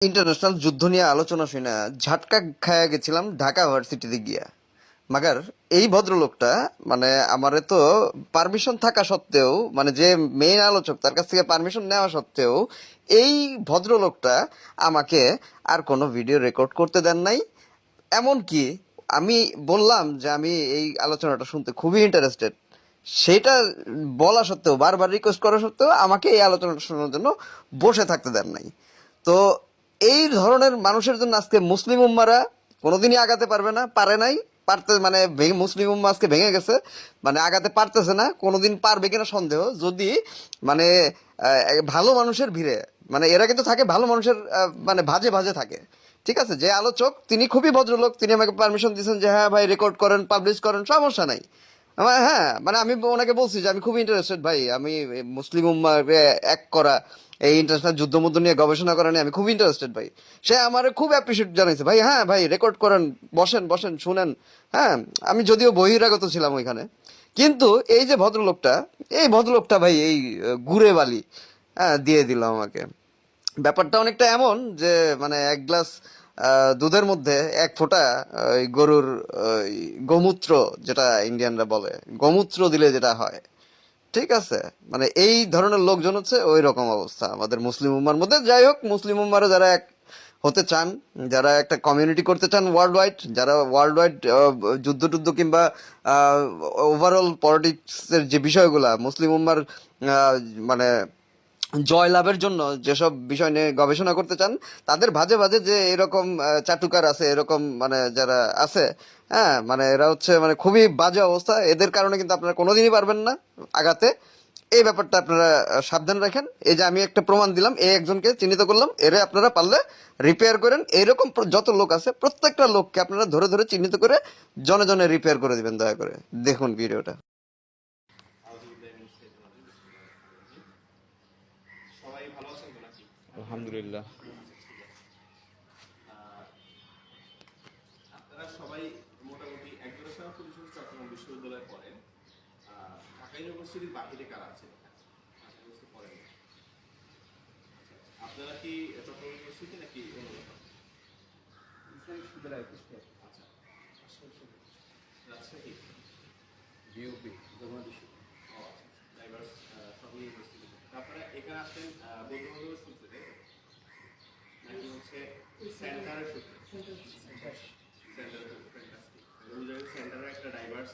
International যুদ্ধ নিয়ে আলোচনা শুনে ঝাটকা খায়া গেছিলাম ঢাকা ভার্সিটিতে গিয়া। মাগার এই ভদ্রলোকটা মানে আমারে তো পারমিশন থাকা সত্ত্বেও, মানে যে মেইন আলোচক তার কাছ থেকে পারমিশন নেওয়া সত্ত্বেও এই ভদ্রলোকটা আমাকে আর কোনো ভিডিও রেকর্ড করতে দেন নাই। এমনকি আমি বললাম যে আমি এই আলোচনাটা শুনতে খুবই ইন্টারেস্টেড, সেটা বলা সত্ত্বেও, বারবার রিকোয়েস্ট করা সত্ত্বেও আমাকে এই আলোচনাটা শোনার জন্য বসে থাকতে দেন নাই। তো এই ধরনের মানুষের জন্য আজকে মুসলিম উম্মারা কোনোদিনই আগাতে পারবে না, পারে নাই, পারতে মানে মুসলিম উম্মা আজকে ভেঙে গেছে, মানে আগাতে পারতেছে না, কোনোদিন পারবে কিনা সন্দেহ। যদি মানে ভালো মানুষের ভিড়ে, মানে এরা কিন্তু থাকে ভালো মানুষের মানে ভাজে ভাজে থাকে। ঠিক আছে, যে আলোচক তিনি খুবই ভদ্রলোক, তিনি আমাকে পারমিশন দিয়েছেন যে হ্যাঁ ভাই রেকর্ড করেন, পাবলিশ করেন, সমস্যা নাই। হ্যাঁ, মানে আমি ওনাকে বলছি যে আমি খুব ইন্টারেস্টেড ভাই, আমি এই মুসলিম উম্মাকে এক করা, এই ইন্টারন্যাশনাল যুদ্ধ মুদ্ধ নিয়ে গবেষণা করা নিয়ে আমি খুব ইন্টারেস্টেড ভাই। সে আমার খুব অ্যাপ্রিসিয়েট জানাইছে, ভাই হ্যাঁ ভাই রেকর্ড করেন, বসেন বসেন শুনেন। হ্যাঁ, আমি যদিও বহিরাগত ছিলাম ওইখানে, কিন্তু এই যে ভদ্রলোকটা, এই ভদ্রলোকটা ভাই এই গুড়ে বালি হ্যাঁ দিয়ে দিল আমাকে। ব্যাপারটা অনেকটা এমন যে মানে এক গ্লাস দুধের মধ্যে এক ফোঁটা ওই গরুর ওই গোমূত্র, যেটা ইন্ডিয়ানরা বলে গোমূত্র দিলে যেটা হয়, ঠিক আছে, মানে এই ধরনের লোকজন হচ্ছে ওই রকম অবস্থা আমাদের মুসলিম উম্মার মধ্যে। যাই হোক, মুসলিম উম্মারা যারা এক হতে চান, যারা একটা কমিউনিটি করতে চান ওয়ার্ল্ড ওয়াইড, যারা ওয়ার্ল্ড ওয়াইড যুদ্ধ টুদ্ধ কিংবা ওভারঅল পলিটিক্সের যে বিষয়গুলা মুসলিম উম্মার মানে জয় লাভের জন্য যেসব বিষয় নিয়ে গবেষণা করতে চান, তাদের ভাজে ভাজে যে এরকম চাটুকার আছে, এরকম মানে যারা আছে, হ্যাঁ মানে এরা হচ্ছে মানে খুবই বাজে অবস্থা, এদের কারণে কিন্তু আপনারা কোনোদিনই পারবেন না আগাতে। এই ব্যাপারটা আপনারা সাবধান রাখেন। এই যে আমি একটা প্রমাণ দিলাম, এই একজনকে চিহ্নিত করলাম, এরে আপনারা পারলে রিপেয়ার করেন। এরকম যত লোক আছে প্রত্যেকটা লোককে আপনারা ধরে ধরে চিহ্নিত করে জনে জনে রিপেয়ার করে দিবেন, দয়া করে দেখুন ভিডিওটা। সবাই ভালো আছেন তো নাকি? আলহামদুলিল্লাহ। আপনারা সবাই মোটামুটি একজনের সঙ্গে পরিচিত চট্টগ্রাম বিশ্ববিদ্যালয়ে পড়েন। ঢাকা ইউনিভার্সিটির বাহিরে কারা আছে? ঢাকা ইউনিভার্সিটি পড়েন না। আপনারা কি চট্টগ্রাম ইউনিভার্সিটি নাকি অন্য কোথাও? আচ্ছা, রাজশাহী বিউপি ও আচ্ছা, ডাইভার্স সব ইউনিভার্সিটি। আপনারা এখানে আসেন বন্ধু বান্ধবের সূত্রে নাকি হচ্ছে সেন্টারের সূত্রে? সেন্টারের ফ্যান্টাস্টিক। ওই জায়গায় সেন্টারের একটা ডাইভার্স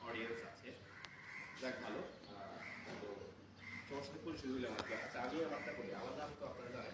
অডিয়েন্স আছে, যাক ভালো। তো তোমার সাথে পরিচয় হইলাম আর কি। আচ্ছা, আমিও ব্যাপারটা করি, আমার নাম তো আপনারা জানেন,